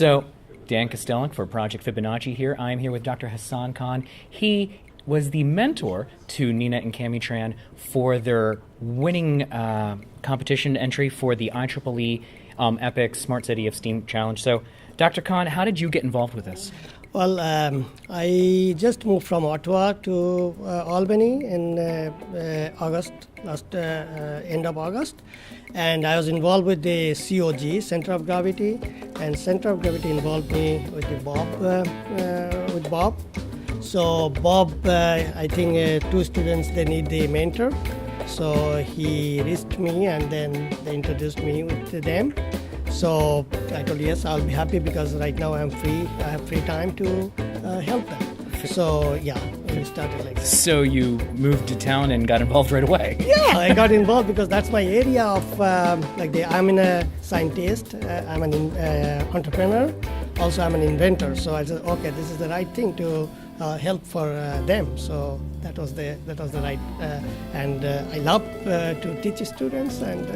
So, Dan Kostelik for Project Fibonacci here. I'm here with Dr. Hassan Khan. He was the mentor to Nina and Cami Tran for their winning competition entry for the IEEE EPICS Smart City of STEAM Challenge. So, Dr. Khan, how did you get involved with this? Well, I just moved from Ottawa to Albany in end of August, and I was involved with the COG, Center of Gravity, and Center of Gravity involved me with Bob. So Bob, I think two students, they need the mentor. So he reached me and then they introduced me with them. So I told yes, I'll be happy because right now I'm free. I have free time to help them. So yeah, we started like that. So you moved to town and got involved right away. Yeah, I got involved because that's my area of I'm a scientist, I'm an entrepreneur, also I'm an inventor. So I said, okay, this is the right thing to help for them. So that was the right, and I love to teach students and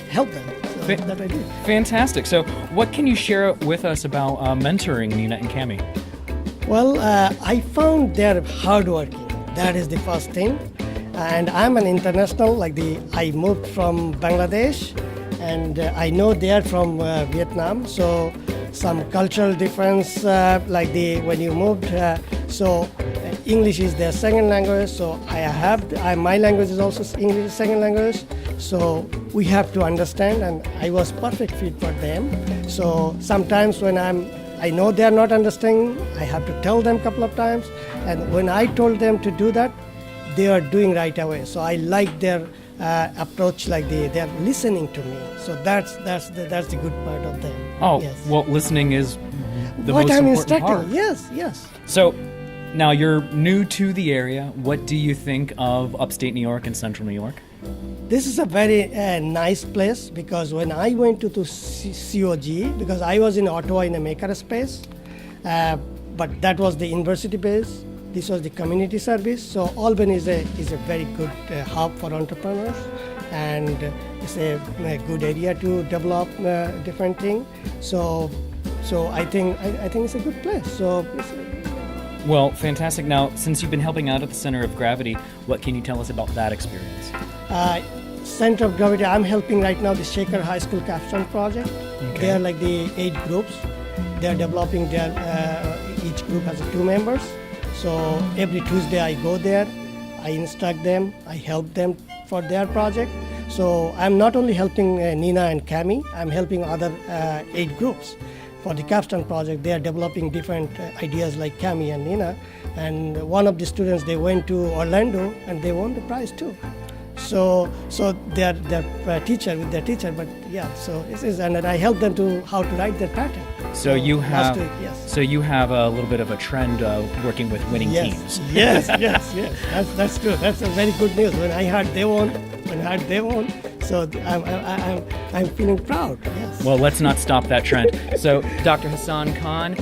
help them. So that I did. Fantastic. So what can you share with us about mentoring Nina and Cami? Well, I found they're hardworking. That is the first thing. And I'm an international, I moved from Bangladesh, and I know they're from Vietnam. So some cultural difference, when you moved. So English is their second language. So my language is also English second language. So we have to understand, and I was perfect fit for them. So sometimes when I know they are not understanding, I have to tell them a couple of times. And when I told them to do that, they are doing right away. So I like their approach, they are listening to me. So that's the good part of them. Oh, yes. Well, listening is the what most I'm important part. Instructing, yes. So now you're new to the area. What do you think of upstate New York and central New York? This is a very nice place because when I went to COG, because I was in Ottawa in a makerspace, but that was the university base. This was the community service. So Albany is a very good hub for entrepreneurs, and it's a good area to develop different things. So I think it's a good place. So. Well, fantastic. Now, since you've been helping out at the Center of Gravity, what can you tell us about that experience? Center of Gravity, I'm helping right now the Shaker High School capstone project. Okay. They are like the 8 groups. They are developing each group has 2 members. So every Tuesday I go there, I instruct them, I help them for their project. So I'm not only helping Nina and Cami, I'm helping other 8 groups. For the capstone project, they are developing different ideas like Cami and Nina. And one of the students, they went to Orlando and they won the prize too. So they're teacher with their teacher, but yeah. So this is, and I help them to how to write their pattern. So you have, yes. So you have a little bit of a trend of working with winning teams. Yes. That's true. That's a very good news. When I heard they won, so I'm feeling proud. Yes. Well, let's not stop that trend. So, Dr. Hassan Khan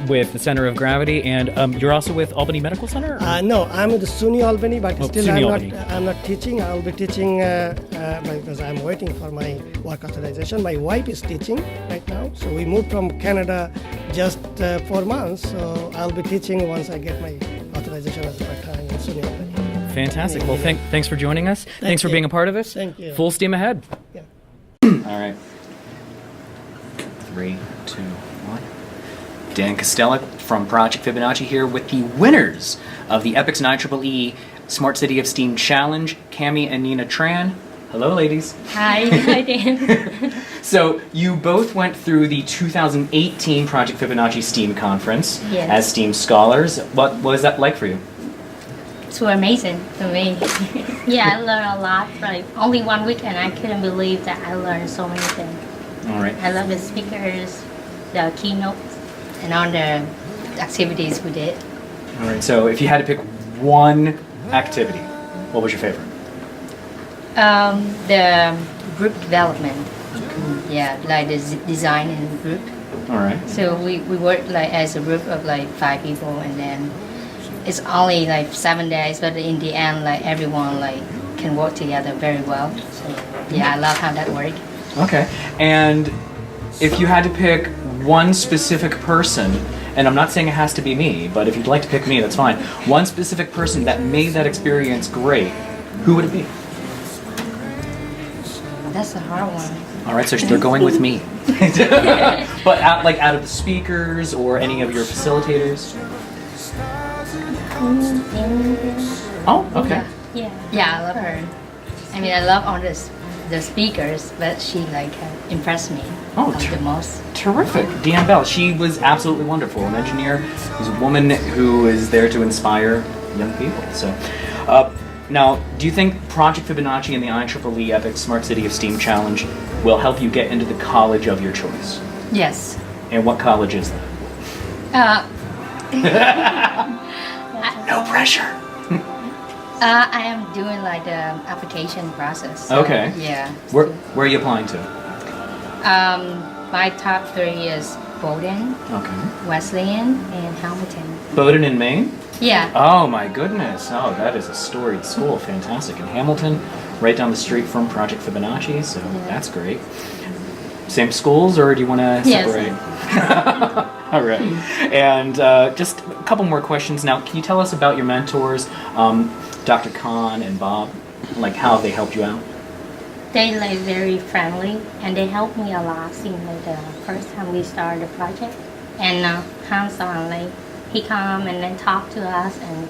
with the Center of Gravity, and you're also with Albany Medical Center? No, I'm with the SUNY Albany, but still SUNY I'm not teaching. I'll be teaching because I'm waiting for my work authorization. My wife is teaching right now, so we moved from Canada just 4 months. So I'll be teaching once I get my authorization as a part-time in SUNY Albany. Fantastic. Well, thanks for joining us. Thanks for being a part of it. Thank you. Full steam ahead. Yeah. All right. 3, 2, 1. Dan Kostelik from Project Fibonacci here with the winners of the EPICS and IEEE Smart City of STEAM Challenge, Cami and Nina Tran. Hello, ladies. Hi Dan. So you both went through the 2018 Project Fibonacci STEAM Conference as STEAM scholars. What was that like for you? It's amazing for me. Yeah, I learned a lot. Like only 1 week, and I couldn't believe that I learned so many things. All right. I love the speakers, the keynotes, and all the activities we did. All right. So if you had to pick one activity, what was your favorite? The group development. Yeah, like the design in group. All right. So we worked like as a group of like 5 people, and then it's only like 7 days, but in the end, like everyone like can work together very well. So yeah, I love how that worked. Okay. And if you had to pick one specific person, and I'm not saying it has to be me, but if you'd like to pick me, that's fine. One specific person that made that experience great, who would it be? That's a hard one. All right, so they're going with me. But out of the speakers or any of your facilitators? Oh, okay. Yeah, I love her. I mean, I love all the speakers, but she impressed me the most. Terrific. Deanne Bell, she was absolutely wonderful. An engineer, who's a woman who is there to inspire young people. So, now, do you think Project Fibonacci and the IEEE EPICS Smart City of STEAM Challenge will help you get into the college of your choice? Yes. And what college is that? No pressure. I am doing the application process. So, Okay. Yeah. Where are you applying to? My top 3 is Bowdoin, Okay. Wesleyan, and Hamilton. Bowdoin in Maine? Yeah. Oh my goodness. Oh, that is a storied school. Fantastic. And Hamilton, right down the street from Project Fibonacci, so that's great. Same schools, or do you want to separate? Yes. All right. And just a couple more questions. Now, can you tell us about your mentors, Dr. Khan and Bob, how they helped you out? They very friendly, and they helped me a lot since the first time we started the project. And Hassan, he come and then talk to us, and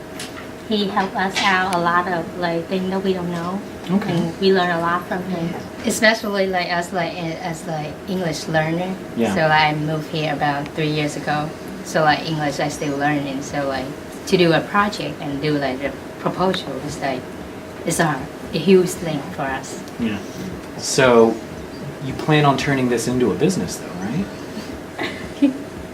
he helped us out a lot of things that we don't know. Okay. And we learn a lot from him, especially us as English learner. Yeah. So I moved here about 3 years ago. So English I still learning. So to do a project and do the proposal is it's a huge thing for us. Yeah. So you plan on turning this into a business, though, right?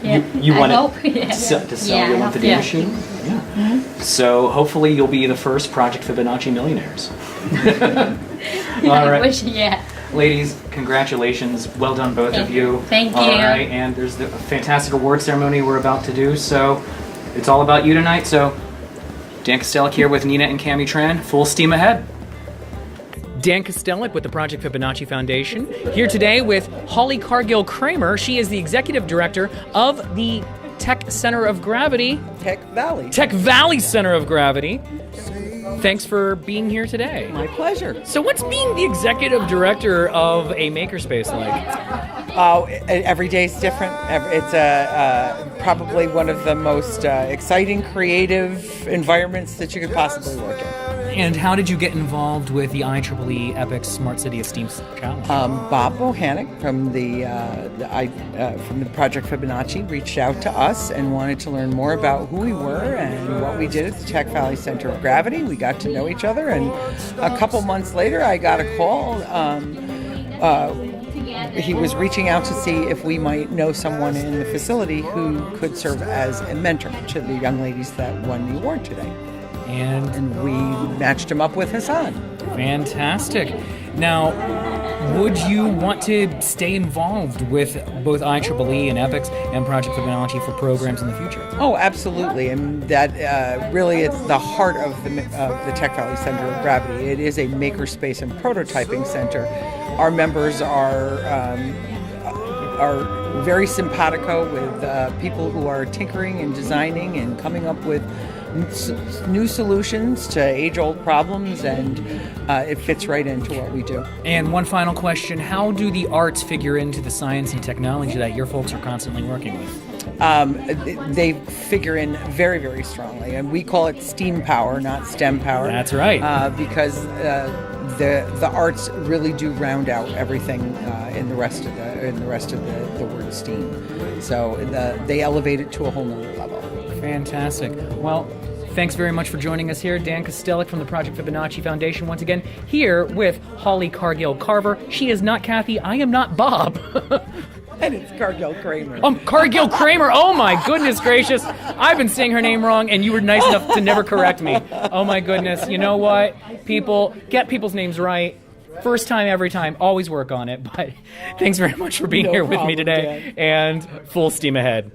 Yeah. You want I hope. to sell your I hope, lymphedema shoe? Yeah. Mm-hmm. So hopefully you'll be the first Project Fibonacci millionaires. All right. I wish, yeah. Ladies, congratulations. Well done, both of you. Thank you. All right, and there's the fantastic award ceremony we're about to do, so it's all about you tonight. So Dan Kostelik here with Nina and Cami Tran. Full steam ahead. Dan Kostelik with the Project Fibonacci Foundation, here today with Holly Cargill-Cramer. She is the Executive Director of the Tech Center of Gravity. Tech Valley. Tech Valley Center of Gravity. Thanks for being here today. My pleasure. So what's being the Executive Director of a makerspace like? Oh, every day is different. It's probably one of the most exciting, creative environments that you could possibly work in. And how did you get involved with the IEEE EPICS Smart City of STEAM Challenge? Bob Bohannick from the Project Fibonacci reached out to us and wanted to learn more about who we were and what we did at the Tech Valley Center of Gravity. We got to know each other, and a couple months later, I got a call. He was reaching out to see if we might know someone in the facility who could serve as a mentor to the young ladies that won the award today. And we matched him up with Hassan. Fantastic. Now, would you want to stay involved with both IEEE and EPICS and Project Fibonacci for programs in the future? Oh, absolutely. And that really it's the heart of the Tech Valley Center of Gravity. It is a makerspace and prototyping center. Our members are very simpatico with people who are tinkering and designing and coming up with new solutions to age-old problems, and it fits right into what we do. And one final question, how do the arts figure into the science and technology that your folks are constantly working with? They figure in very, very strongly, and we call it STEAM power, not STEM power. That's right. Because the arts really do round out everything in the rest of the word STEAM. So they elevate it to a whole nother level. Fantastic. Well, thanks very much for joining us here. Dan Kostelik from the Project Fibonacci Foundation once again, here with Holly Cargill-Carver. She is not Kathy. I am not Bob. And it's Cargill-Cramer. Cargill-Cramer. Oh, my goodness gracious. I've been saying her name wrong, and you were nice enough to never correct me. Oh, my goodness. You know what? People, get people's names right. First time, every time. Always work on it. But thanks very much for being here with me today. Dan. And full steam ahead.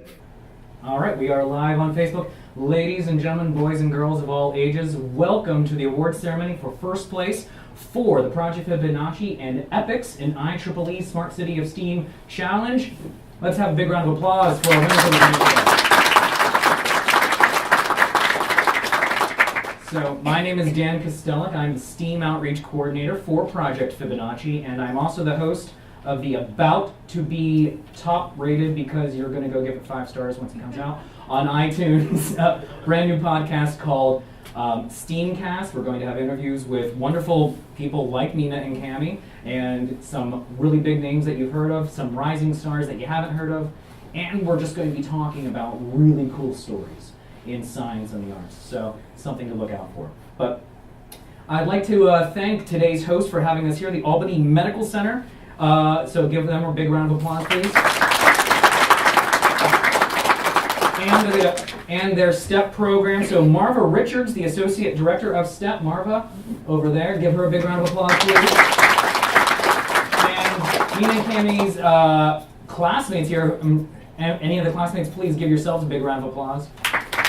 All right, we are live on Facebook. Ladies and gentlemen, boys and girls of all ages, welcome to the award ceremony for first place for the Project Fibonacci and EPICS and IEEE Smart City of STEAM Challenge. Let's have a big round of applause for our winners of the day. So, my name is Dan Kostelik. I'm the STEAM Outreach Coordinator for Project Fibonacci, and I'm also the host of the about to be top rated, because you're going to go give it 5 stars once it comes out, on iTunes, brand new podcast called STEAMcast. We're going to have interviews with wonderful people like Nina and Cami, and some really big names that you've heard of, some rising stars that you haven't heard of, and we're just going to be talking about really cool stories in science and the arts. So, something to look out for. But I'd like to thank today's host for having us here, the Albany Medical Center. So give them a big round of applause, please. And their STEP program. So Marva Richards, the Associate Director of STEP. Marva, over there. Give her a big round of applause, please. And Nina and Cami's classmates here. Any of the classmates, please give yourselves a big round of applause.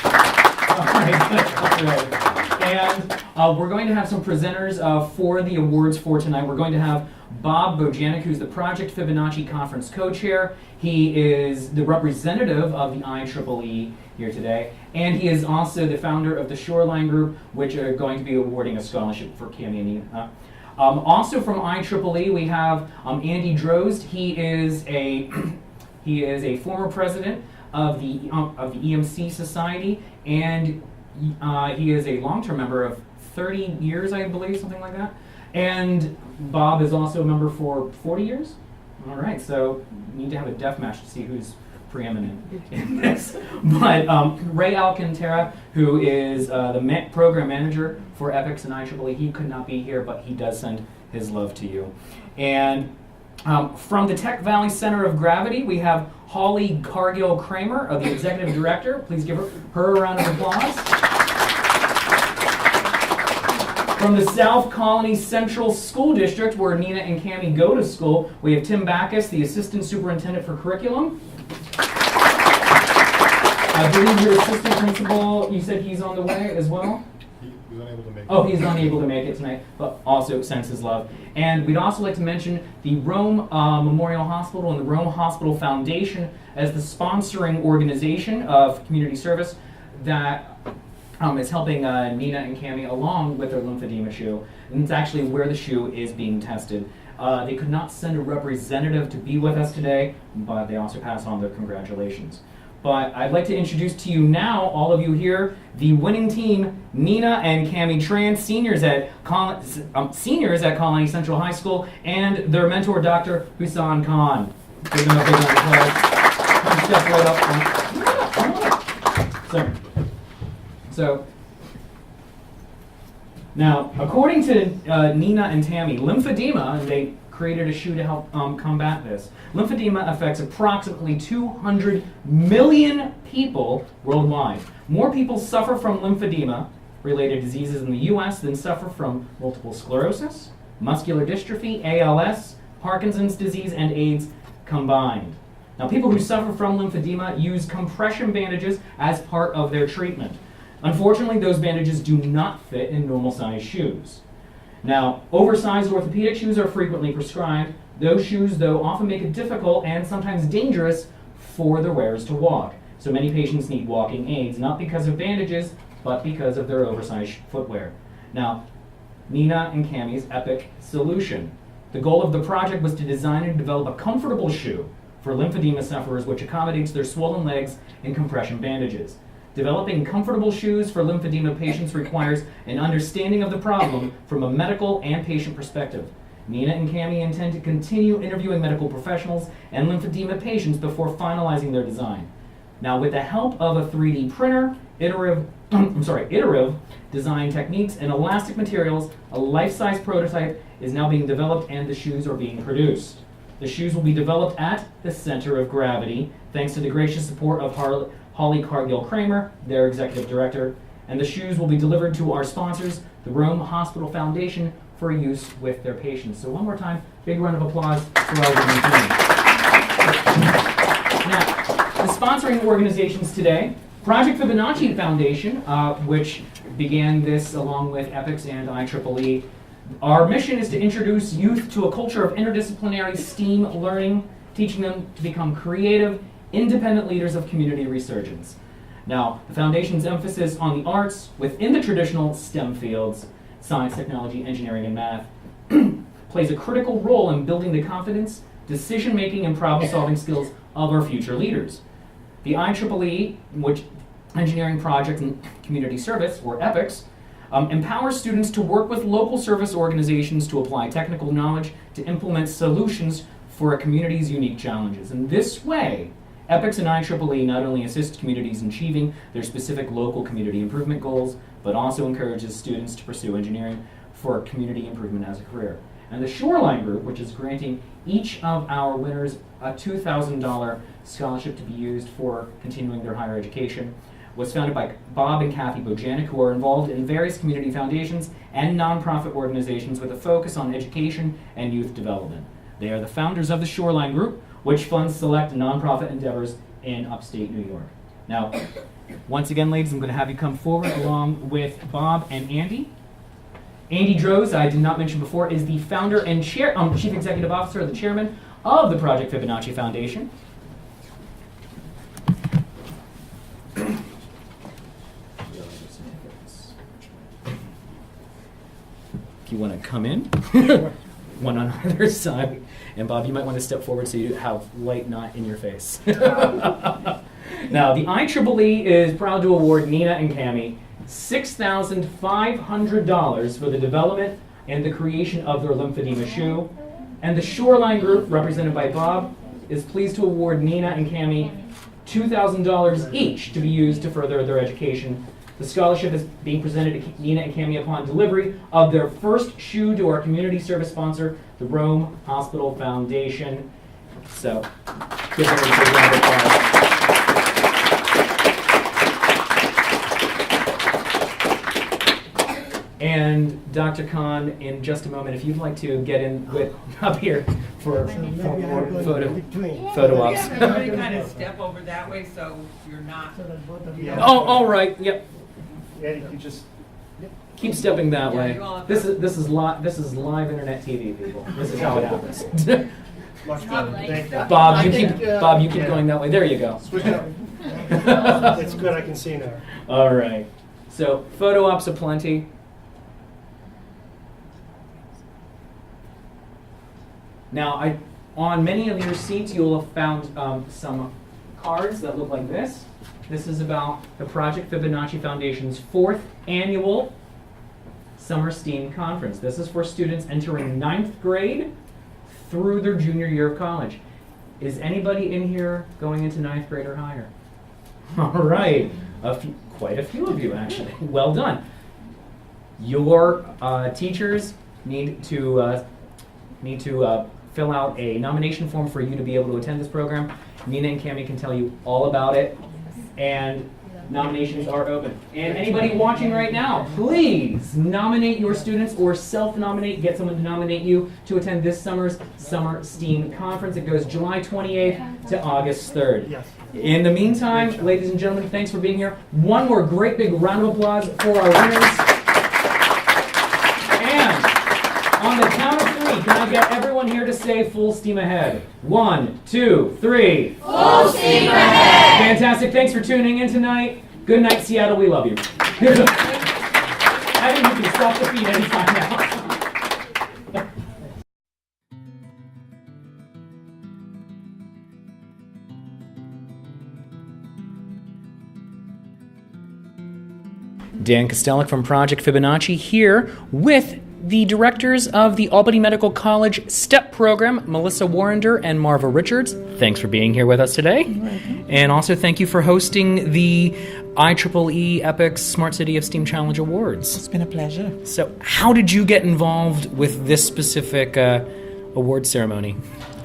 All right. And we're going to have some presenters for the awards for tonight. We're going to have Bob Bojanic, who's the Project Fibonacci Conference co-chair. He is the representative of the IEEE here today, and he is also the founder of the Shoreline Group, which are going to be awarding a scholarship for Cami and Nina. Also from IEEE, we have Andy Drozd. He is a former president of the EMC Society, and he is a long-term member of 30 years, I believe, something like that. And Bob is also a member for 40 years. All right, so we need to have a death match to see who's preeminent in this. But Ray Alcantara, who is the program manager for EPICS and IEEE, he could not be here, but he does send his love to you. And from the Tech Valley Center of Gravity, we have Holly Cargill-Cramer, the executive director. Please give her a round of applause. From the South Colony Central School District, where Nina and Cami go to school, we have Tim Backus, the assistant superintendent for curriculum. I believe your assistant principal, you said he's on the way as well? He's unable to make it. Oh, he's unable to make it tonight, but also sends his love. And we'd also like to mention the Rome Memorial Hospital and the Rome Hospital Foundation as the sponsoring organization of community service that is helping Nina and Cami along with their lymphedema shoe. And it's actually where the shoe is being tested. They could not send a representative to be with us today, but they also pass on their congratulations. But I'd like to introduce to you now, all of you here, the winning team, Nina and Cami Tran, seniors at Colony Central High School, and their mentor, Dr. Hassan Khan. Give them a big round of applause. Come step right up. Sorry. So, now, according to Nina and Tammy, lymphedema, and they created a shoe to help combat this. Lymphedema affects approximately 200 million people worldwide. More people suffer from lymphedema-related diseases in the U.S. than suffer from multiple sclerosis, muscular dystrophy, ALS, Parkinson's disease, and AIDS combined. Now, people who suffer from lymphedema use compression bandages as part of their treatment. Unfortunately, those bandages do not fit in normal-sized shoes. Now, oversized orthopedic shoes are frequently prescribed. Those shoes, though, often make it difficult and sometimes dangerous for their wearers to walk. So many patients need walking aids, not because of bandages, but because of their oversized footwear. Now, Nina and Cami's EPIC solution. The goal of the project was to design and develop a comfortable shoe for lymphedema sufferers which accommodates their swollen legs in compression bandages. Developing comfortable shoes for lymphedema patients requires an understanding of the problem from a medical and patient perspective. Nina and Cami intend to continue interviewing medical professionals and lymphedema patients before finalizing their design. Now, with the help of a 3D printer, iterative design techniques, and elastic materials, a life-size prototype is now being developed and the shoes are being produced. The shoes will be developed at the Center of Gravity, thanks to the gracious support of Holly Cargill-Cramer, their executive director, and the shoes will be delivered to our sponsors, the Rome Hospital Foundation, for use with their patients. So one more time, big round of applause for our winning team. Now, the sponsoring organizations today, Project Fibonacci Foundation, which began this along with EPICS and IEEE. Our mission is to introduce youth to a culture of interdisciplinary STEAM learning, teaching them to become creative, independent leaders of community resurgence. Now, the foundation's emphasis on the arts within the traditional STEM fields, science, technology, engineering, and math, plays a critical role in building the confidence, decision-making, and problem-solving skills of our future leaders. The IEEE, which Engineering Project and Community Service, or EPICS, empowers students to work with local service organizations to apply technical knowledge to implement solutions for a community's unique challenges. In this way, EPICS and IEEE not only assist communities in achieving their specific local community improvement goals, but also encourages students to pursue engineering for community improvement as a career. And the Shoreline Group, which is granting each of our winners a $2,000 scholarship to be used for continuing their higher education, was founded by Bob and Kathy Bojanic, who are involved in various community foundations and nonprofit organizations with a focus on education and youth development. They are the founders of the Shoreline Group, which funds select nonprofit endeavors in upstate New York. Now, once again, ladies, I'm going to have you come forward along with Bob and Andy. Andy Droz, I did not mention before, is the founder and chief executive officer, the chairman of the Project Fibonacci Foundation. If you want to come in, one on either side. And Bob, you might want to step forward so you have light not in your face. Now, the IEEE is proud to award Nina and Cami $6,500 for the development and the creation of their lymphedema shoe. And the Shoreline Group, represented by Bob, is pleased to award Nina and Cami $2,000 each to be used to further their education. The scholarship is being presented to Nina and Cami upon delivery of their first shoe to our community service sponsor, the Rome Hospital Foundation. So, give them a big round of applause. And Dr. Khan, in just a moment, if you'd like to get in with up here for more photo ops. Everybody kind of step over that way so you're not. Oh, all right. Yep. Yeah, you just Keep stepping that Yeah, way. you all have This is live internet TV, people. This is how it happens. much better. Thank you. Bob, you I keep think, going that way. There you go. Switch it up. It's good. I can see now. All right. So photo ops aplenty. Now, on many of your seats, you'll have found some cards that look like this. This is about the Project Fibonacci Foundation's 4th annual Summer STEAM Conference. This is for students entering 9th grade through their junior year of college. Is anybody in here going into 9th grade or higher? All right. Quite a few of you, actually. Well done. Your teachers need to fill out a nomination form for you to be able to attend this program. Nina and Cami can tell you all about it. And nominations are open. And anybody watching right now, please nominate your students or self-nominate, get someone to nominate you to attend this summer's Summer STEAM Conference. It goes July 28th to August 3rd. Yes. In the meantime, ladies and gentlemen, thanks for being here. One more great big round of applause for our winners. And on the count of 3, can I get everyone here to say full steam ahead? 1, 2, 3. Full steam ahead! Fantastic. Thanks for tuning in tonight. Good night, Seattle. We love you. I think you can stop the feed anytime now. Dan Kostelik from Project Fibonacci here with the directors of the Albany Medical College STEP program, Melissa Warrender and Marva Richards. Thanks for being here with us today. And also thank you for hosting the IEEE EPICS Smart City of STEAM Challenge Awards. It's been a pleasure. So how did you get involved with this specific award ceremony?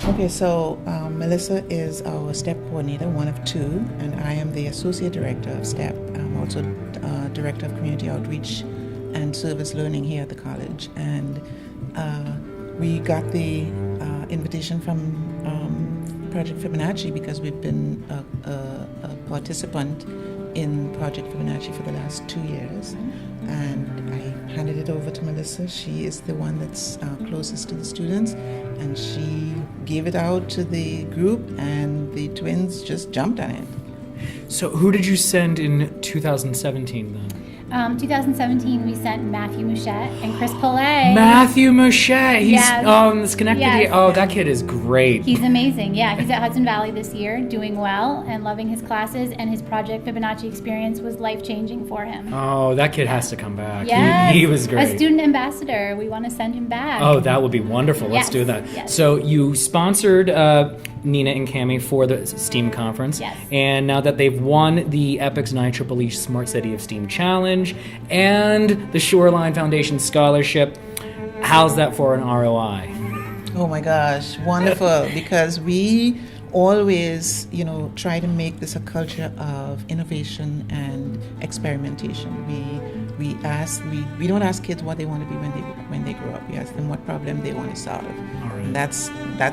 Okay, so Melissa is our STEP coordinator, one of 2, and I am the associate director of STEP. I'm also director of community outreach and service learning here at the college. And we got the invitation from Project Fibonacci because we've been a participant in Project Fibonacci for the last 2 years. and I handed it over to Melissa. She is the one that's closest to the students, and she gave it out to the group, and the twins just jumped on it. So who did you send in 2017 then? 2017, we sent Matthew Mouchette and Chris Pillay. Matthew Mouchette. He's Yes. Schenectady. Yes. Oh, that kid is great. He's amazing. Yeah, he's at Hudson Valley this year, doing well and loving his classes, and his Project Fibonacci experience was life-changing for him. Oh, that kid has to come back. Yes. He was great. A student ambassador. We want to send him back. Oh, that would be wonderful. Let's Yes, do that. yes. So you sponsored Nina and Cami for the STEAM conference. Yes. And now that they've won the EPICS and IEEE Smart City of STEAM Challenge and the Shoreline Foundation Scholarship, how's that for an ROI? Oh my gosh, wonderful, because we always, try to make this a culture of innovation and experimentation. We don't ask kids what they want to be when they grow up. We ask them what problem they want to solve. All right. And that's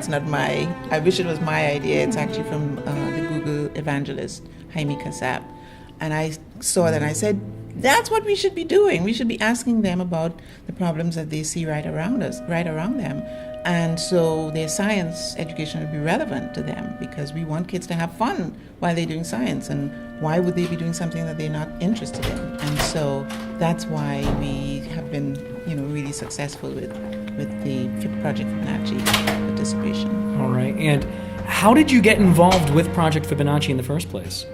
not I wish it was my idea. It's actually from the Google evangelist Jaime Casab. And I saw that and I said, that's what we should be doing. We should be asking them about the problems that they see right around them. And so their science education would be relevant to them, because we want kids to have fun while they're doing science. And why would they be doing something that they're not interested in? And so that's why we have been, really successful with the Project Fibonacci participation. All right. And how did you get involved with Project Fibonacci in the first place?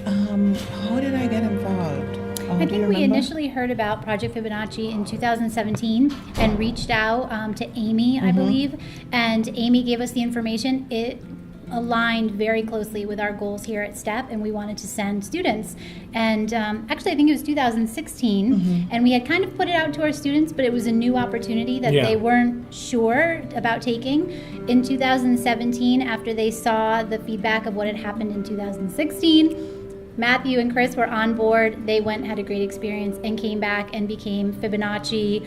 How did I get involved? I think we initially heard about Project Fibonacci in 2017 and reached out to Amy, I believe, and Amy gave us the information. It aligned very closely with our goals here at STEP, and we wanted to send students. And actually, I think it was 2016, and we had kind of put it out to our students, but it was a new opportunity that they weren't sure about taking. In 2017, after they saw the feedback of what had happened in 2016, Matthew and Chris were on board. They went, had a great experience, and came back and became Fibonacci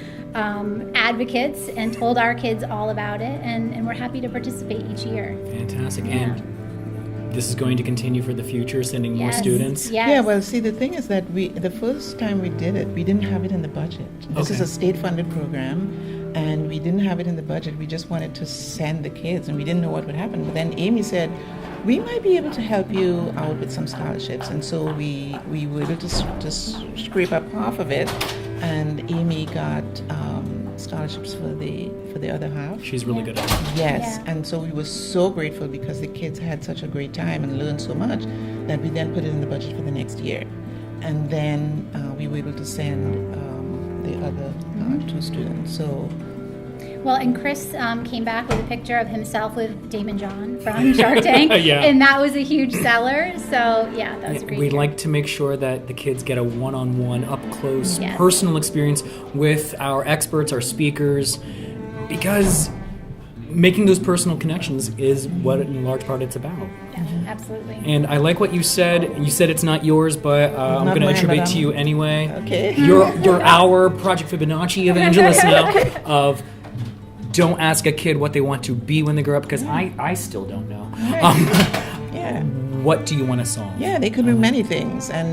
advocates and told our kids all about it. And we're happy to participate each year. Fantastic. And this is going to continue for the future, sending more students? Yes. Yeah, well, see, the thing is that the first time we did it, we didn't have it in the budget. This is a state-funded program, and we didn't have it in the budget. We just wanted to send the kids, and we didn't know what would happen. But then Amy said, we might be able to help you out with some scholarships. And so we were able to scrape up half of it, and Amy got scholarships for the other half. She's really good at it. Yes, Yeah. and so we were so grateful because the kids had such a great time and learned so much that we then put it in the budget for the next year. And then we were able to send the other two students. So. Well, and Chris came back with a picture of himself with Damon John from Shark Tank, Yeah. and that was a huge seller. So, yeah, that was great. We'd like to make sure that the kids get a one-on-one, up-close, Yes. personal experience with our experts, our speakers, because making those personal connections is what, in large part, it's about. Yeah, absolutely. And I like what you said. You said it's not yours, but I'm Not going to mine, attribute but to you anyway. Okay. You're our Project Fibonacci evangelist now of don't ask a kid what they want to be when they grow up, because I still don't know. Yeah. What do you want to solve? Yeah, they could be many things, and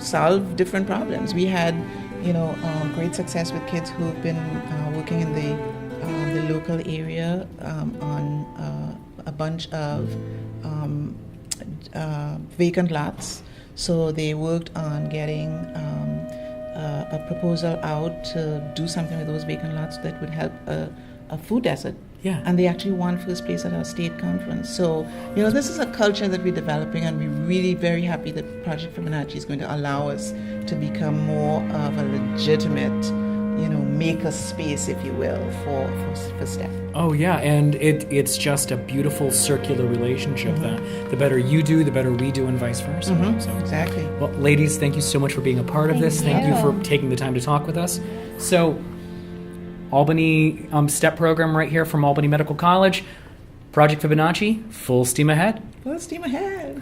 solve different problems. We had great success with kids who've been working in the local area on a bunch of vacant lots. So they worked on getting a proposal out to do something with those vacant lots that would help a food desert. Yeah. And they actually won first place at our state conference. So, this is a culture that we're developing, and we're really very happy that Project Fibonacci is going to allow us to become more of a legitimate, maker space, if you will, for STEP. Oh, yeah, and it's just a beautiful circular relationship that the better you do, the better we do, and vice versa. So, Exactly. well, ladies, thank you so much for being a part of this. Thank you for taking the time to talk with us. So, Albany STEP program right here from Albany Medical College. Project Fibonacci, full steam ahead. Full steam ahead.